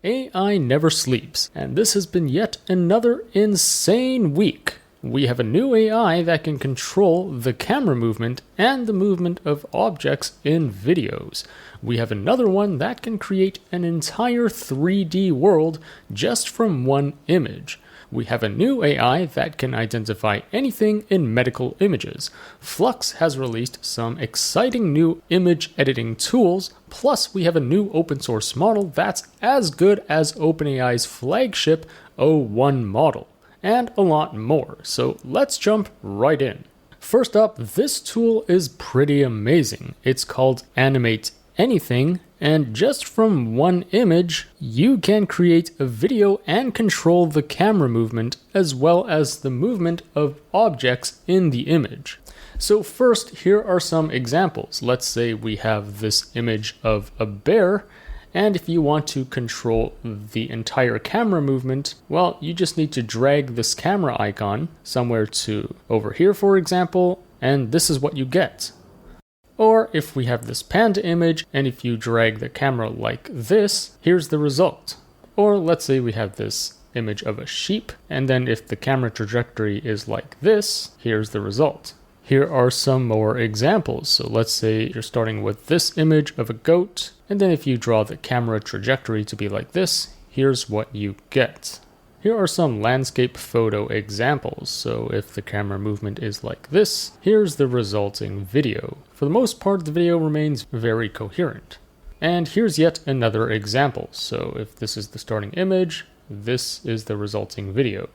AI never sleeps, and this has been yet another insane week. We have a new AI that can control the camera movement and the movement of objects in videos. We have another one that can create an entire 3D world just from one image. We have a new AI that can identify anything in medical images. FLUX has released some exciting new image editing tools, plus we have a new open source model that's as good as OpenAI's flagship O1 model, and a lot more, so let's jump right in. First up, this tool is pretty amazing. It's called AnimateAnything, and just from one image, you can create a video and control the camera movement as well as the movement of objects in the image. So first, here are some examples. Let's say we have this image of a bear, and if you want to control the entire camera movement, well, you just need to drag this camera icon somewhere to over here, for example, and this is what you get. Or if we have this panda image, and if you drag the camera like this, here's the result. Or let's say we have this image of a sheep, and then if the camera trajectory is like this, here's the result. Here are some more examples. So let's say you're starting with this image of a goat, and then if you draw the camera trajectory to be like this, here's what you get. Here are some landscape photo examples. So if the camera movement is like this, here's the resulting video. For the most part, the video remains very coherent. And here's yet another example. So if this is the starting image, this is the resulting video.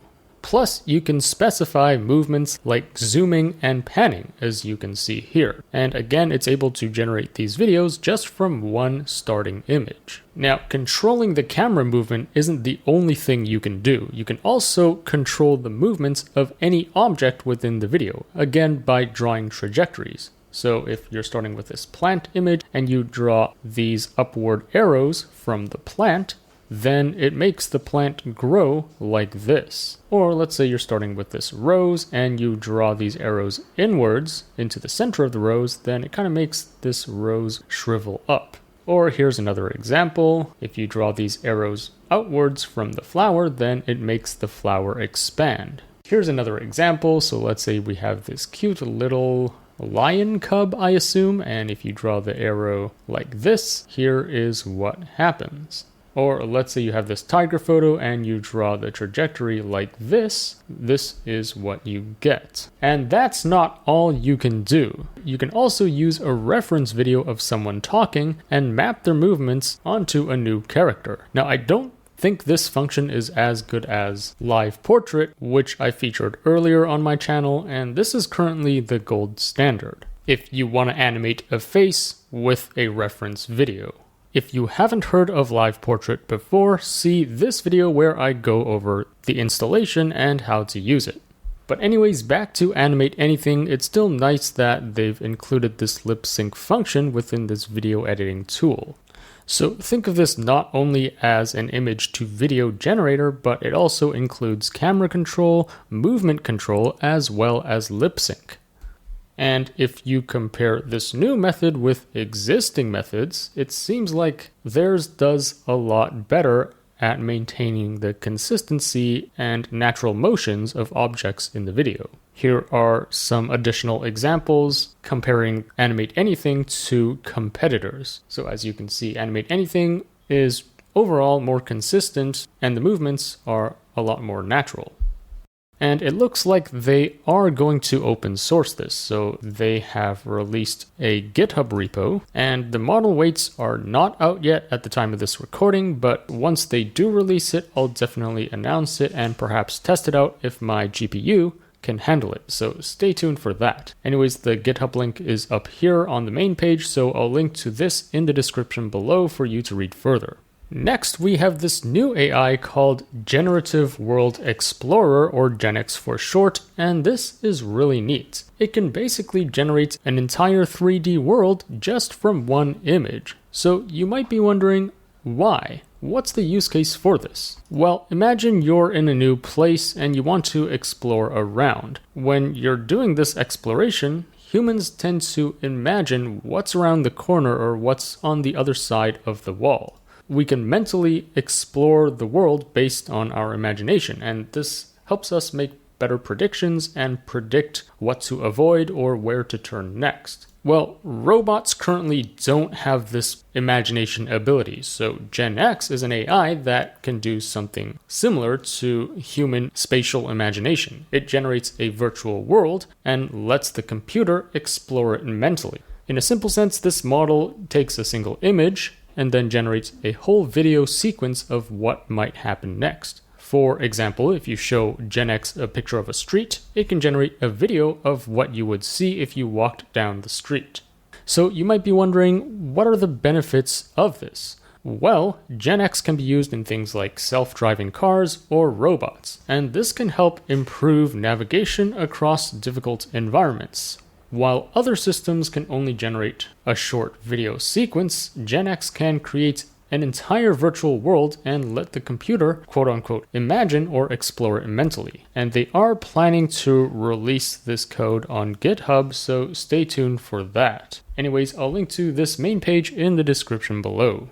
Plus, you can specify movements like zooming and panning, as you can see here. And again, it's able to generate these videos just from one starting image. Now, controlling the camera movement isn't the only thing you can do. You can also control the movements of any object within the video, again by drawing trajectories. So if you're starting with this plant image and you draw these upward arrows from the plant, then it makes the plant grow like this. Or let's say you're starting with this rose and you draw these arrows inwards into the center of the rose, then it kind of makes this rose shrivel up. Or here's another example. If you draw these arrows outwards from the flower, then it makes the flower expand. Here's another example. So let's say we have this cute little lion cub, I assume, and if you draw the arrow like this, here is what happens. Or let's say you have this tiger photo and you draw the trajectory like this. This is what you get. And that's not all you can do. You can also use a reference video of someone talking and map their movements onto a new character. Now, I don't think this function is as good as Live Portrait, which I featured earlier on my channel, and this is currently the gold standard if you want to animate a face with a reference video. If you haven't heard of Live Portrait before, see this video where I go over the installation and how to use it. But anyways, back to AnimateAnything, it's still nice that they've included this lip sync function within this video editing tool. So think of this not only as an image to video generator, but it also includes camera control, movement control, as well as lip sync. And if you compare this new method with existing methods, it seems like theirs does a lot better at maintaining the consistency and natural motions of objects in the video. Here are some additional examples comparing AnimateAnything to competitors. So as you can see, AnimateAnything is overall more consistent and the movements are a lot more natural. And it looks like they are going to open source this, so they have released a GitHub repo, and the model weights are not out yet at the time of this recording, but once they do release it, I'll definitely announce it and perhaps test it out if my GPU can handle it, so stay tuned for that. Anyways, the GitHub link is up here on the main page, so I'll link to this in the description below for you to read further. Next, we have this new AI called Generative World Explorer, or Genex for short, and this is really neat. It can basically generate an entire 3D world just from one image. So you might be wondering, why? What's the use case for this? Well, imagine you're in a new place and you want to explore around. When you're doing this exploration, humans tend to imagine what's around the corner or what's on the other side of the wall. we can mentally explore the world based on our imagination, and this helps us make better predictions and predict what to avoid or where to turn next. Well, robots currently don't have this imagination ability, so Genex is an AI that can do something similar to human spatial imagination. It generates a virtual world and lets the computer explore it mentally. In a simple sense, this model takes a single image and then generates a whole video sequence of what might happen next. For example, if you show Genex a picture of a street, it can generate a video of what you would see if you walked down the street. So you might be wondering, what are the benefits of this? Well, Genex can be used in things like self-driving cars or robots, and this can help improve navigation across difficult environments. While other systems can only generate a short video sequence, Genex can create an entire virtual world and let the computer, quote-unquote, imagine or explore it mentally. And they are planning to release this code on GitHub, so stay tuned for that. Anyways, I'll link to this main page in the description below.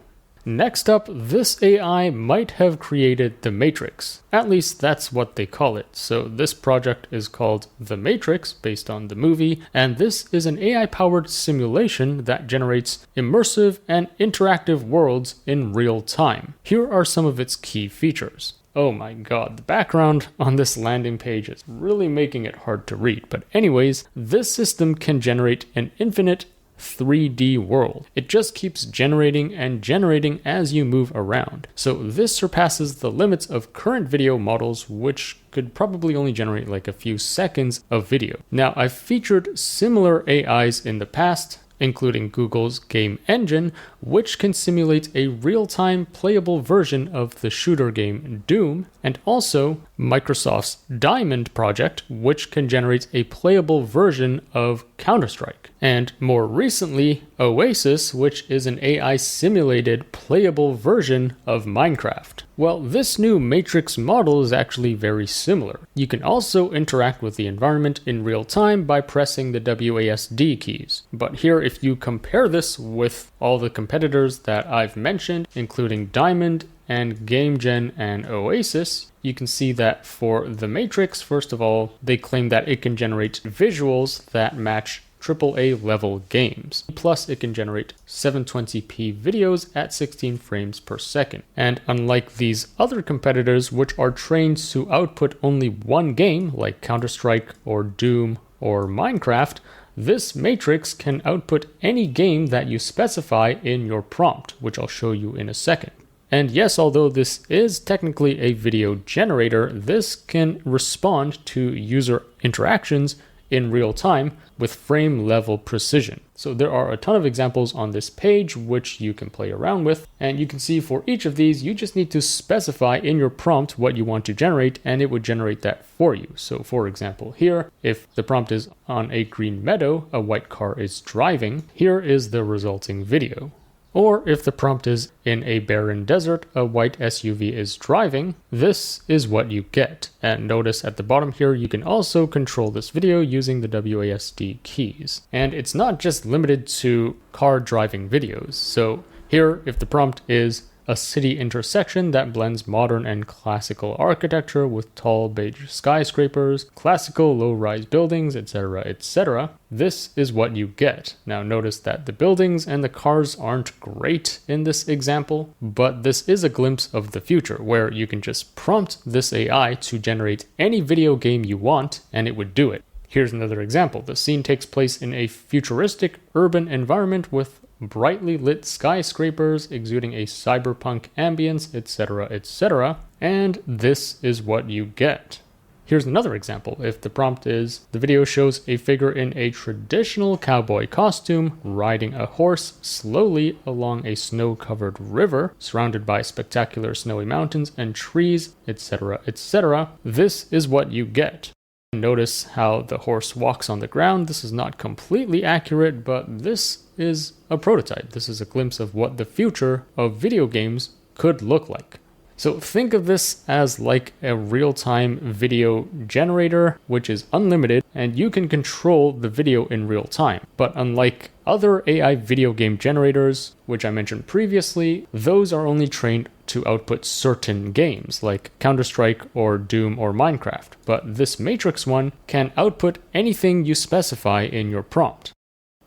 Next up, this AI might have created the Matrix. At least that's what they call it. So this project is called The Matrix, based on the movie, and this is an AI-powered simulation that generates immersive and interactive worlds in real time. Here are some of its key features. Oh my god, the background on this landing page is really making it hard to read. But anyways, this system can generate an infinite 3D world. It just keeps generating and generating as you move around. So this surpasses the limits of current video models, which could probably only generate like a few seconds of video. Now, I've featured similar AIs in the past, including Google's game engine, which can simulate a real-time playable version of the shooter game Doom, and also Microsoft's Diamond project, which can generate a playable version of Counter-Strike. And more recently, Oasis, which is an AI-simulated playable version of Minecraft. Well, this new Matrix model is actually very similar. You can also interact with the environment in real time by pressing the WASD keys. But here, if you compare this with all the competitors that I've mentioned, including Diamond and GameGen and Oasis, you can see that for the Matrix, first of all, they claim that it can generate visuals that match AAA level games. Plus, it can generate 720p videos at 16 frames per second. And unlike these other competitors, which are trained to output only one game, like Counter-Strike or Doom or Minecraft, this Matrix can output any game that you specify in your prompt, which I'll show you in a second. And yes, although this is technically a video generator, this can respond to user interactions in real time with frame level precision. So there are a ton of examples on this page which you can play around with, and you can see for each of these you just need to specify in your prompt what you want to generate and it would generate that for you. So for example here, if the prompt is on a green meadow, a white car is driving, here is the resulting video. Or if the prompt is in a barren desert, a white SUV is driving, this is what you get. And notice at the bottom here, you can also control this video using the WASD keys. And it's not just limited to car driving videos. So here, if the prompt is a city intersection that blends modern and classical architecture with tall beige skyscrapers, classical low-rise buildings, etc., etc., this is what you get. Now notice that the buildings and the cars aren't great in this example, but this is a glimpse of the future where you can just prompt this AI to generate any video game you want and it would do it. Here's another example. The scene takes place in a futuristic urban environment with brightly lit skyscrapers exuding a cyberpunk ambience, etc., etc., and this is what you get. Here's another example. If the prompt is, the video shows a figure in a traditional cowboy costume riding a horse slowly along a snow-covered river surrounded by spectacular snowy mountains and trees, etc., etc., this is what you get. Notice how the horse walks on the ground. This is not completely accurate, but this is a prototype. This is a glimpse of what the future of video games could look like. So think of this as like a real-time video generator, which is unlimited, and you can control the video in real time. But unlike other AI video game generators, which I mentioned previously, those are only trained to output certain games like Counter-Strike or Doom or Minecraft. But this Matrix one can output anything you specify in your prompt.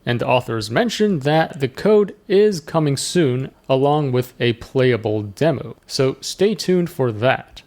And the authors mentioned that the code is coming soon along with a playable demo, so stay tuned for that.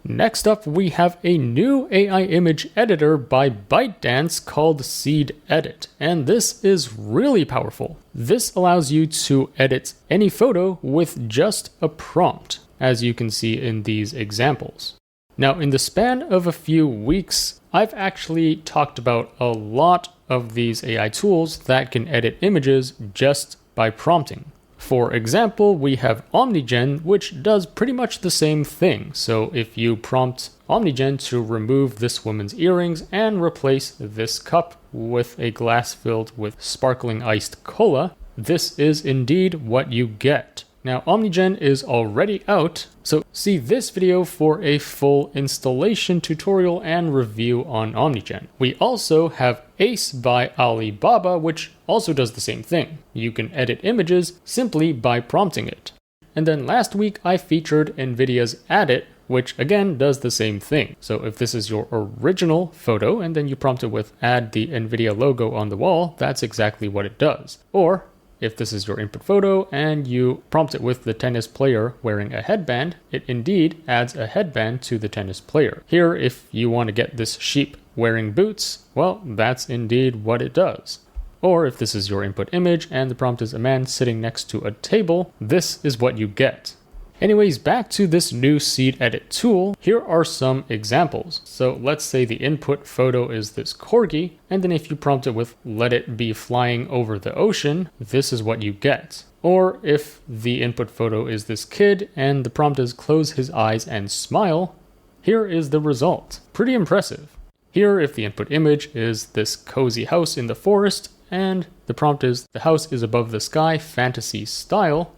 Next up, we have a new AI image editor by Bytedance called SeedEdit, and this is really powerful. This allows you to edit any photo with just a prompt, as you can see in these examples. Now, in the span of a few weeks, I've actually talked about a lot of these AI tools that can edit images just by prompting. For example, we have OmniGen, which does pretty much the same thing. So if you prompt OmniGen to remove this woman's earrings and replace this cup with a glass filled with sparkling iced cola, this is indeed what you get. Now, OmniGen is already out, so see this video for a full installation tutorial and review on OmniGen. We also have Ace by Alibaba, which also does the same thing. You can edit images simply by prompting it. And then last week I featured NVIDIA's Addit, which again does the same thing. So if this is your original photo and then you prompt it with add the NVIDIA logo on the wall, that's exactly what it does. Or if this is your input photo and you prompt it with the tennis player wearing a headband, it indeed adds a headband to the tennis player. Here, if you want to get this sheep wearing boots, well, that's indeed what it does. Or if this is your input image and the prompt is a man sitting next to a table, this is what you get. Anyways, back to this new SeedEdit tool, here are some examples. So let's say the input photo is this corgi, and then if you prompt it with let it be flying over the ocean, this is what you get. Or if the input photo is this kid and the prompt is close his eyes and smile, here is the result. Pretty impressive. Here, if the input image is this cozy house in the forest, and the prompt is the house is above the sky, fantasy style,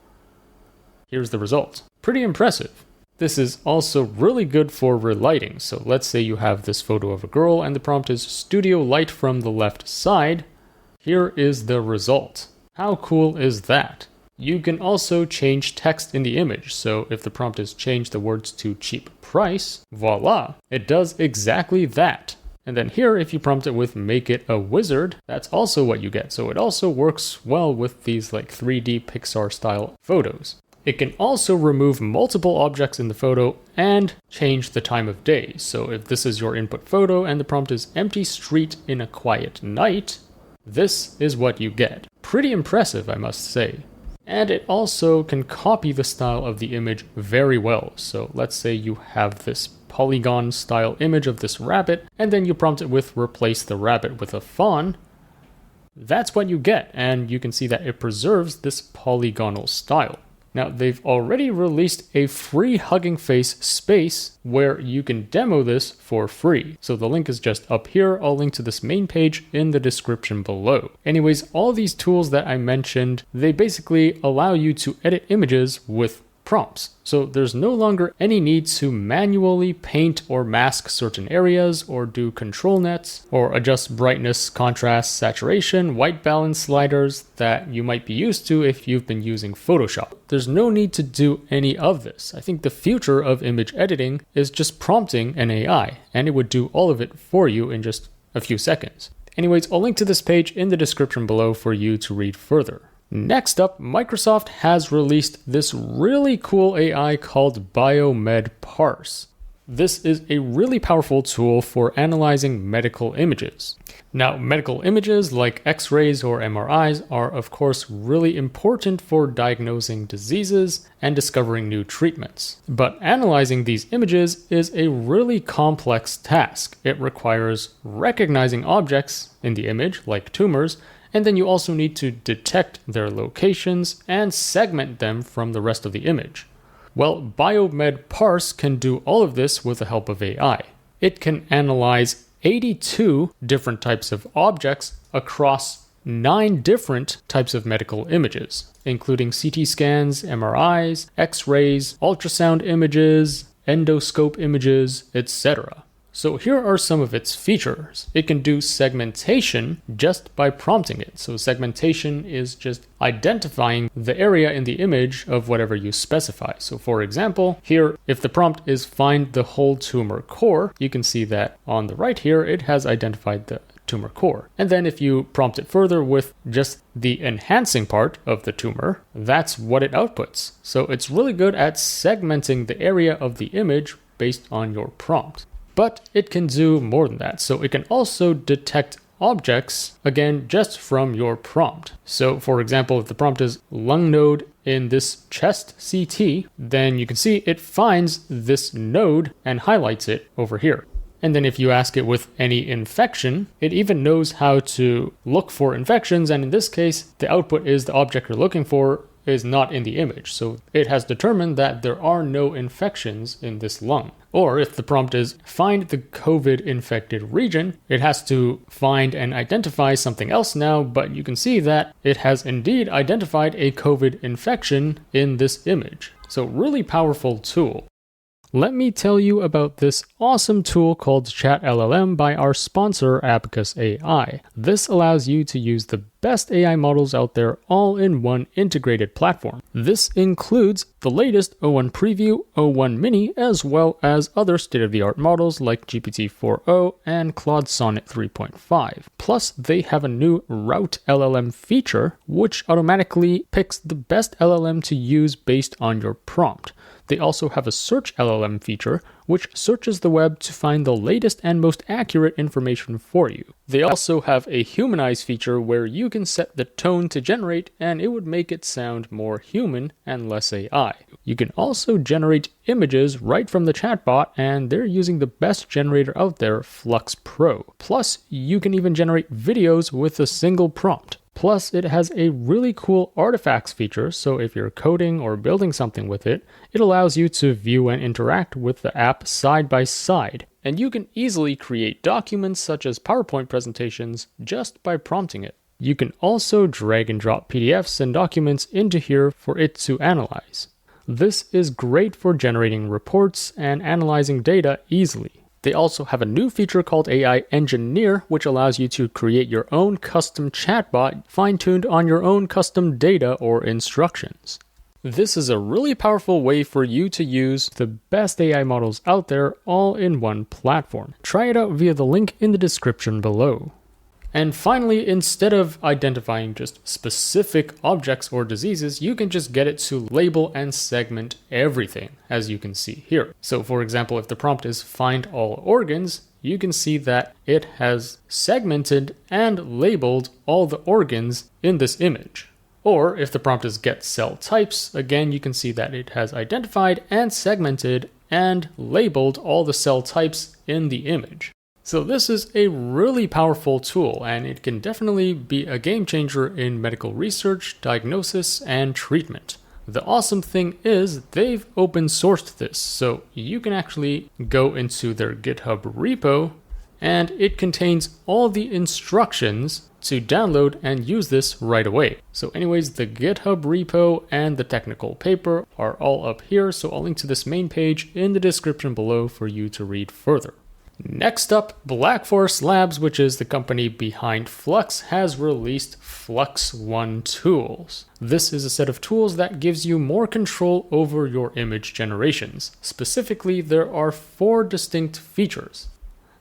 here's the result. Pretty impressive. This is also really good for relighting. So let's say you have this photo of a girl and the prompt is studio light from the left side. Here is the result. How cool is that? You can also change text in the image. So if the prompt is change the words to cheap price, voila, it does exactly that. And then here, if you prompt it with make it a wizard, that's also what you get. So it also works well with these like 3D Pixar style photos. It can also remove multiple objects in the photo and change the time of day. So if this is your input photo and the prompt is empty street in a quiet night, this is what you get. Pretty impressive, I must say. And it also can copy the style of the image very well. So let's say you have this polygon style image of this rabbit, and then you prompt it with replace the rabbit with a fawn. That's what you get, and you can see that it preserves this polygonal style. Now, they've already released a free Hugging Face space where you can demo this for free. So the link is just up here. I'll link to this main page in the description below. Anyways, all these tools that I mentioned, they basically allow you to edit images with prompts. So there's no longer any need to manually paint or mask certain areas or do control nets or adjust brightness, contrast, saturation, white balance sliders that you might be used to if you've been using Photoshop. There's no need to do any of this. I think the future of image editing is just prompting an AI, and it would do all of it for you in just a few seconds. Anyways, I'll link to this page in the description below for you to read further. Next up, Microsoft has released this really cool AI called BiomedParse. This is a really powerful tool for analyzing medical images. Now, medical images like X-rays or MRIs are of course really important for diagnosing diseases and discovering new treatments. But analyzing these images is a really complex task. It requires recognizing objects in the image, like tumors, and then you also need to detect their locations and segment them from the rest of the image. Well, BiomedParse can do all of this with the help of AI. It can analyze 82 different types of objects across 9 different types of medical images, including CT scans, MRIs, X-rays, ultrasound images, endoscope images, etc. So here are some of its features. It can do segmentation just by prompting it. So segmentation is just identifying the area in the image of whatever you specify. So for example, here, if the prompt is find the whole tumor core, you can see that on the right here, it has identified the tumor core. And then if you prompt it further with just the enhancing part of the tumor, that's what it outputs. So it's really good at segmenting the area of the image based on your prompt. But it can do more than that. So it can also detect objects, again, just from your prompt. So for example, if the prompt is lung node in this chest CT, then you can see it finds this node and highlights it over here. And then if you ask it with any infection, it even knows how to look for infections. And in this case, the output is the object you're looking for is not in the image. So it has determined that there are no infections in this lung. Or if the prompt is find the COVID infected region, it has to find and identify something else now, but you can see that it has indeed identified a COVID infection in this image. So really powerful tool. Let me tell you about this awesome tool called ChatLLM by our sponsor Abacus AI. This allows you to use the best AI models out there all in one integrated platform. This includes the latest O1 Preview, O1 Mini, as well as other state-of-the-art models like GPT-4o and Claude Sonnet 3.5. Plus, they have a new Route LLM feature, which automatically picks the best LLM to use based on your prompt. They also have a search LLM feature, which searches the web to find the latest and most accurate information for you. They also have a humanize feature where you can set the tone to generate and it would make it sound more human and less AI. You can also generate images right from the chatbot, and they're using the best generator out there, FLUX Pro. Plus, you can even generate videos with a single prompt. Plus, it has a really cool artifacts feature, so if you're coding or building something with it, it allows you to view and interact with the app side by side. And you can easily create documents such as PowerPoint presentations just by prompting it. You can also drag and drop PDFs and documents into here for it to analyze. This is great for generating reports and analyzing data easily. They also have a new feature called AI Engineer, which allows you to create your own custom chatbot fine-tuned on your own custom data or instructions. This is a really powerful way for you to use the best AI models out there all in one platform. Try it out via the link in the description below. And finally, instead of identifying just specific objects or diseases, you can just get it to label and segment everything, as you can see here. So for example, if the prompt is find all organs, you can see that it has segmented and labeled all the organs in this image. Or if the prompt is get cell types, again, you can see that it has identified and segmented and labeled all the cell types in the image. So this is a really powerful tool, and it can definitely be a game changer in medical research, diagnosis, and treatment. The awesome thing is they've open sourced this, so you can actually go into their GitHub repo, and it contains all the instructions to download and use this right away. So anyways, the GitHub repo and the technical paper are all up here, so I'll link to this main page in the description below for you to read further. Next up, Black Forest Labs, which is the company behind FLUX, has released FLUX One tools. This is a set of tools that gives you more control over your image generations. Specifically, there are 4 distinct features.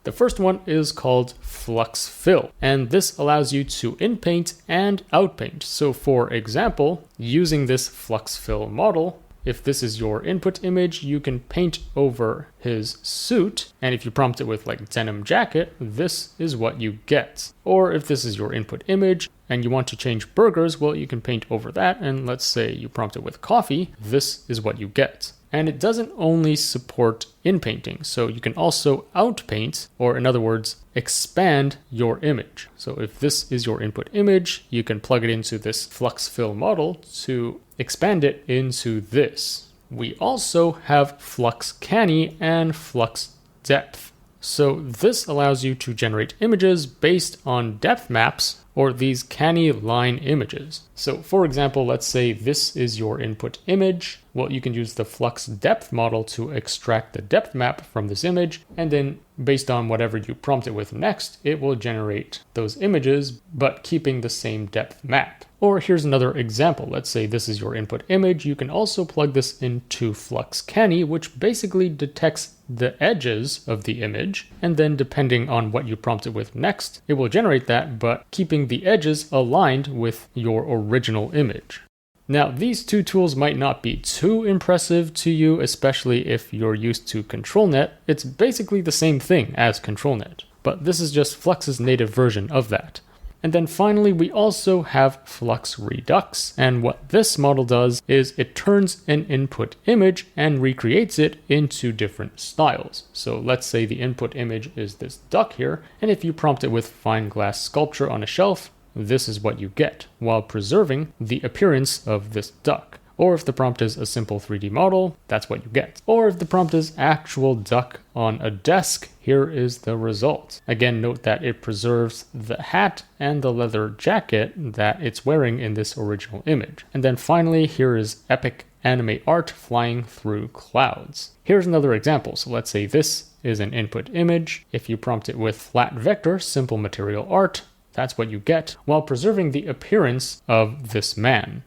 The first one is called FLUX Fill, and this allows you to inpaint and outpaint. So for example, using this FLUX Fill model, if this is your input image, you can paint over his suit, and if you prompt it with like denim jacket, this is what you get. Or if this is your input image and you want to change burgers, well, you can paint over that, and let's say you prompt it with coffee, this is what you get. And it doesn't only support inpainting, so you can also outpaint, or in other words, expand your image. So if this is your input image, you can plug it into this FLUX Fill model to expand it into this. We also have FLUX Canny and FLUX Depth. So this allows you to generate images based on depth maps or these canny line images. So for example, let's say this is your input image. Well, you can use the FLUX depth model to extract the depth map from this image, and then based on whatever you prompt it with next, it will generate those images, but keeping the same depth map. Or here's another example. Let's say this is your input image. You can also plug this into FLUX Canny, which basically detects the edges of the image, and then depending on what you prompt it with next, it will generate that, but keeping the edges aligned with your original image. Now, these two tools might not be too impressive to you, especially if you're used to ControlNet. It's basically the same thing as ControlNet, but this is just Flux's native version of that. And then finally, we also have FLUX Redux. And what this model does is it turns an input image and recreates it into different styles. So let's say the input image is this duck here. And if you prompt it with fine glass sculpture on a shelf, this is what you get, while preserving the appearance of this duck. Or if the prompt is a simple 3D model, that's what you get. Or if the prompt is actual duck on a desk, here is the result. Again, note that it preserves the hat and the leather jacket that it's wearing in this original image. And then finally, here is epic anime art flying through clouds. Here's another example. So let's say this is an input image. If you prompt it with flat vector, simple material art, that's what you get, while preserving the appearance of this man.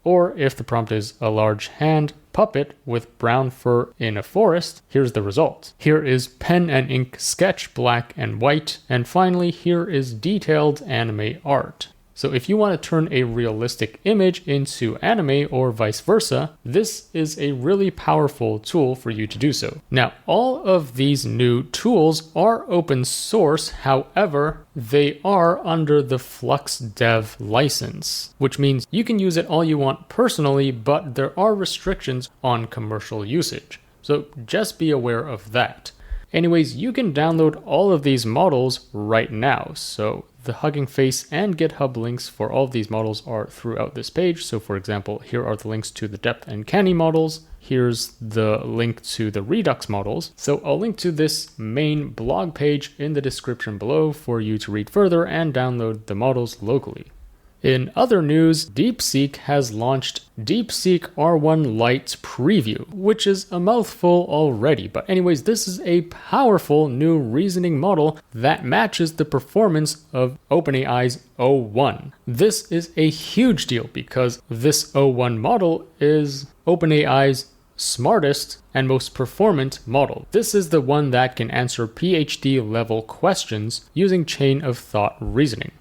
Or if the prompt is a large hand puppet with brown fur in a forest, here's the result. Here is pen and ink sketch, black and white. And finally, here is detailed anime art. So if you want to turn a realistic image into anime or vice versa, this is a really powerful tool for you to do so. Now, all of these new tools are open source. However, they are under the FLUX Dev license, which means you can use it all you want personally, but there are restrictions on commercial usage. So just be aware of that. Anyways, you can download all of these models right now. So the Hugging Face and GitHub links for all of these models are throughout this page. So for example, here are the links to the depth and canny models. Here's the link to the Redux models. So I'll link to this main blog page in the description below for you to read further and download the models locally. In other news, DeepSeek has launched DeepSeek R1 Lite Preview, which is a mouthful already. But anyways, this is a powerful new reasoning model that matches the performance of OpenAI's O1. This is a huge deal because this O1 model is OpenAI's smartest and most performant model. This is the one that can answer PhD level questions using chain of thought reasoning.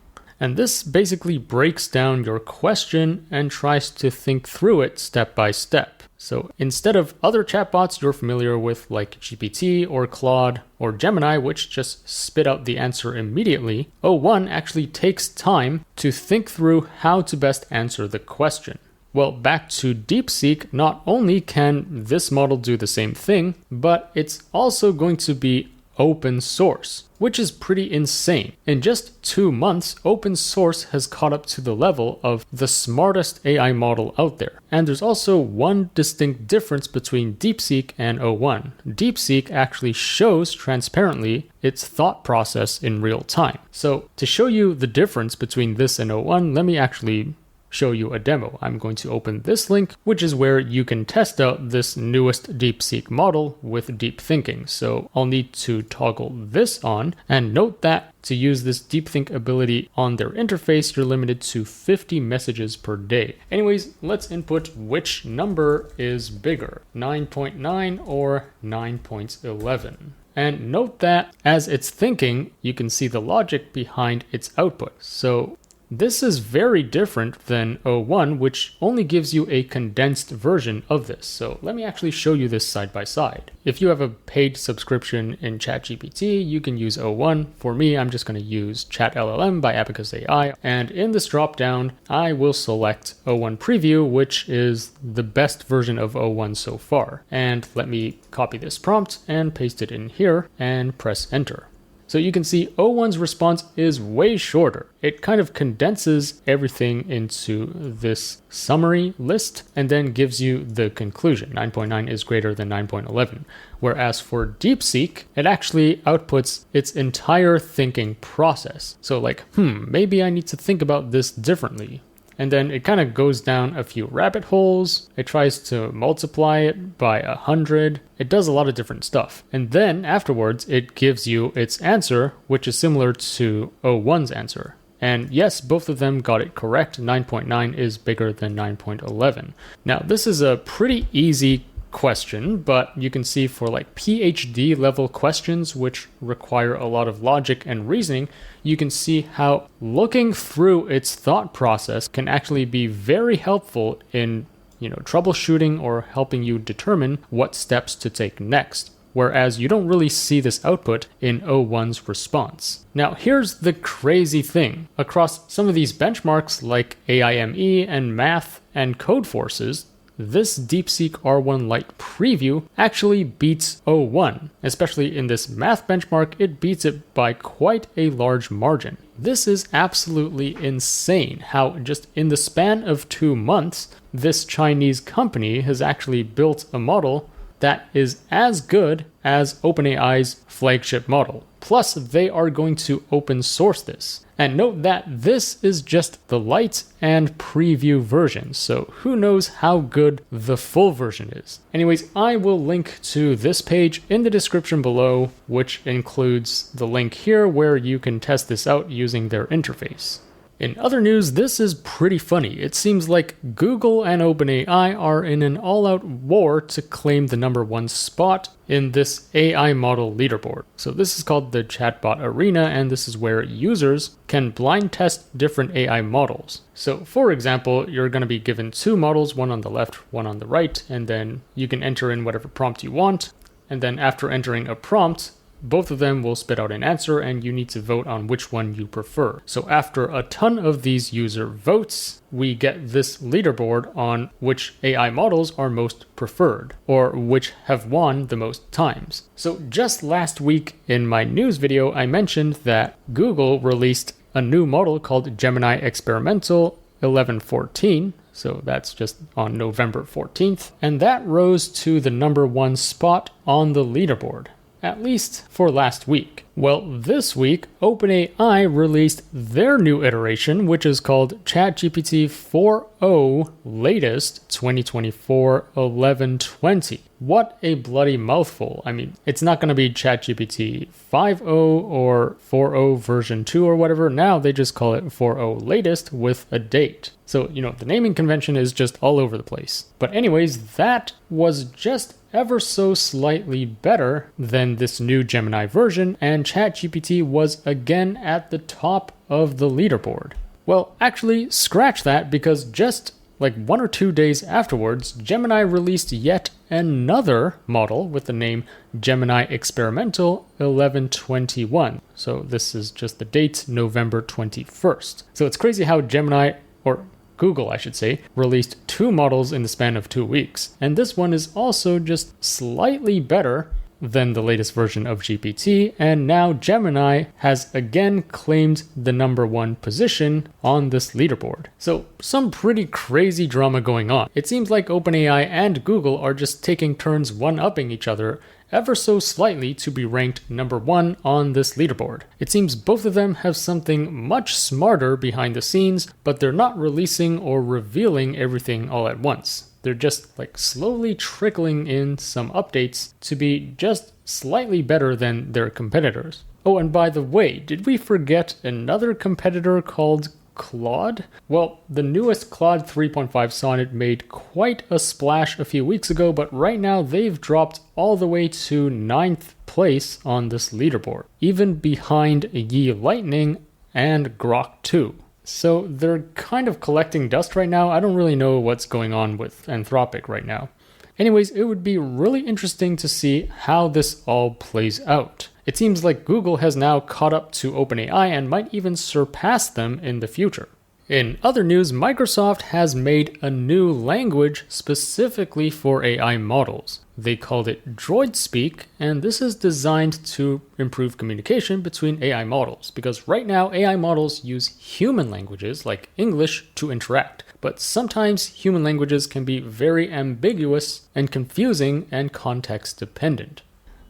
And this basically breaks down your question and tries to think through it step by step. So instead of other chatbots you're familiar with like GPT or Claude or Gemini, which just spit out the answer immediately, O1 actually takes time to think through how to best answer the question. Well, back to DeepSeek, not only can this model do the same thing, but it's also going to be open source, which is pretty insane. In just 2 months, open source has caught up to the level of the smartest AI model out there. And there's also one distinct difference between DeepSeek and O1. DeepSeek actually shows transparently its thought process in real time. So to show you the difference between this and O1, let me actually show you a demo. I'm going to open this link, which is where you can test out this newest DeepSeek model with deep thinking. So I'll need to toggle this on, and note that to use this deep think ability on their interface, you're limited to 50 messages per day. Anyways, let's input which number is bigger, 9.9 or 9.11. And note that as it's thinking, you can see the logic behind its output. So this is very different than O1, which only gives you a condensed version of this. So let me actually show you this side by side. If you have a paid subscription in ChatGPT, you can use O1. For me, I'm just going to use ChatLLM by Abacus AI. And in this dropdown, I will select O1 Preview, which is the best version of O1 so far. And let me copy this prompt and paste it in here and press enter. So you can see O1's response is way shorter. It kind of condenses everything into this summary list and then gives you the conclusion. 9.9 is greater than 9.11. Whereas for DeepSeek, it actually outputs its entire thinking process. So like, maybe I need to think about this differently. And then it kind of goes down a few rabbit holes. It tries to multiply it by 100. It does a lot of different stuff. And then afterwards, it gives you its answer, which is similar to O1's answer. And yes, both of them got it correct. 9.9 is bigger than 9.11. Now, this is a pretty easy question, but you can see for like PhD level questions, which require a lot of logic and reasoning, you can see how looking through its thought process can actually be very helpful in, troubleshooting or helping you determine what steps to take next. Whereas you don't really see this output in O1's response. Now, here's the crazy thing. Across some of these benchmarks like AIME and math and code forces, this DeepSeek R1 Lite preview actually beats O1. Especially in this math benchmark, it beats it by quite a large margin. This is absolutely insane how just in the span of 2 months, this Chinese company has actually built a model that is as good as OpenAI's flagship model. Plus, they are going to open source this. And note that this is just the Lite and preview version, so who knows how good the full version is. Anyways, I will link to this page in the description below, which includes the link here where you can test this out using their interface. In other news, this is pretty funny. It seems like Google and OpenAI are in an all-out war to claim the #1 spot in this AI model leaderboard. So this is called the Chatbot Arena, and this is where users can blind test different AI models. So for example, you're going to be given 2 models, one on the left, one on the right, and then you can enter in whatever prompt you want. And then after entering a prompt, both of them will spit out an answer and you need to vote on which one you prefer. So after a ton of these user votes, we get this leaderboard on which AI models are most preferred or which have won the most times. So just last week in my news video, I mentioned that Google released a new model called Gemini Experimental 1114. So that's just on November 14th. And that rose to the #1 spot on the leaderboard, at least for last week. Well, this week, OpenAI released their new iteration, which is called ChatGPT 4o Latest 2024 1120. What a bloody mouthful. I mean, it's not going to be ChatGPT 5o or 4o version 2 or whatever. Now they just call it 4o Latest with a date. So, the naming convention is just all over the place. But anyways, that was just ever so slightly better than this new Gemini version, and ChatGPT was again at the top of the leaderboard. Well, actually, scratch that, because just like 1 or 2 days afterwards, Gemini released yet another model with the name Gemini Experimental 1121. So this is just the date, November 21st. So it's crazy how Gemini, or Google, I should say, released 2 models in the span of 2 weeks. And this one is also just slightly better than the latest version of GPT, and now Gemini has again claimed the #1 position on this leaderboard. So some pretty crazy drama going on. It seems like OpenAI and Google are just taking turns one-upping each other ever so slightly to be ranked #1 on this leaderboard. It seems both of them have something much smarter behind the scenes, but they're not releasing or revealing everything all at once. They're just like slowly trickling in some updates to be just slightly better than their competitors. Oh, and by the way, did we forget another competitor called Claude? Well, the newest Claude 3.5 Sonnet made quite a splash a few weeks ago, but right now they've dropped all the way to 9th place on this leaderboard, even behind Yi Lightning and Grok 2. So they're kind of collecting dust right now. I don't really know what's going on with Anthropic right now. Anyways, it would be really interesting to see how this all plays out. It seems like Google has now caught up to OpenAI and might even surpass them in the future. In other news, Microsoft has made a new language specifically for AI models. They called it DroidSpeak, and this is designed to improve communication between AI models, because right now AI models use human languages like English to interact, but sometimes human languages can be very ambiguous and confusing and context dependent.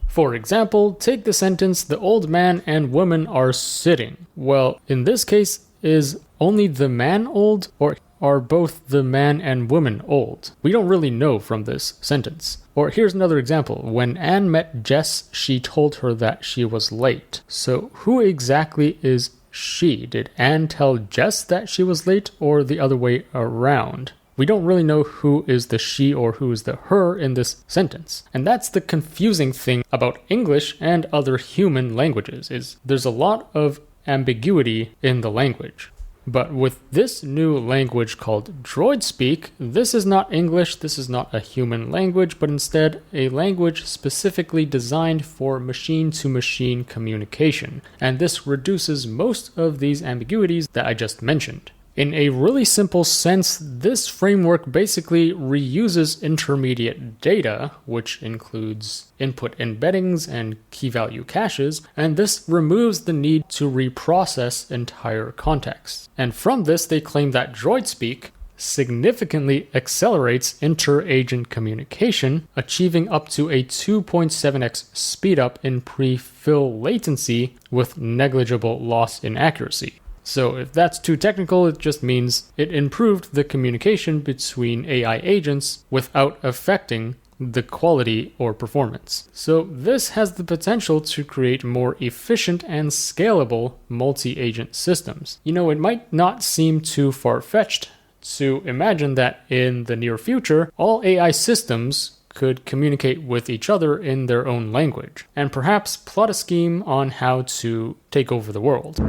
For example, take the sentence, "The old man and woman are sitting." Well, in this case, is only the man old, or are both the man and woman old? We don't really know from this sentence. Or here's another example. When Anne met Jess, she told her that she was late. So who exactly is she? Did Anne tell Jess that she was late, or the other way around? We don't really know who is the she or who is the her in this sentence. And that's the confusing thing about English and other human languages, is there's a lot of ambiguity in the language. But with this new language called DroidSpeak, this is not English, this is not a human language, but instead a language specifically designed for machine-to-machine communication. And this reduces most of these ambiguities that I just mentioned. In a really simple sense, this framework basically reuses intermediate data, which includes input embeddings and key value caches, and this removes the need to reprocess entire contexts. And from this, they claim that DroidSpeak significantly accelerates inter-agent communication, achieving up to a 2.7x speedup in pre-fill latency with negligible loss in accuracy. So if that's too technical, it just means it improved the communication between AI agents without affecting the quality or performance. So this has the potential to create more efficient and scalable multi-agent systems. You know, it might not seem too far-fetched to imagine that in the near future, all AI systems could communicate with each other in their own language, and perhaps plot a scheme on how to take over the world.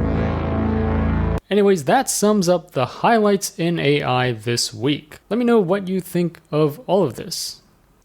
Anyways, that sums up the highlights in AI this week. Let me know what you think of all of this.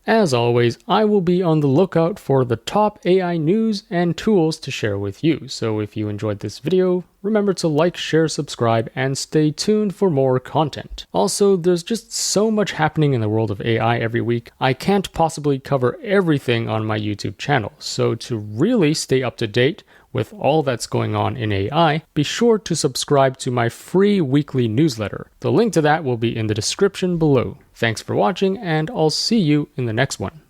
As always, I will be on the lookout for the top AI news and tools to share with you. So if you enjoyed this video, remember to like, share, subscribe, and stay tuned for more content. Also, there's just so much happening in the world of AI every week. I can't possibly cover everything on my YouTube channel. So to really stay up to date with all that's going on in AI, be sure to subscribe to my free weekly newsletter. The link to that will be in the description below. Thanks for watching, and I'll see you in the next one.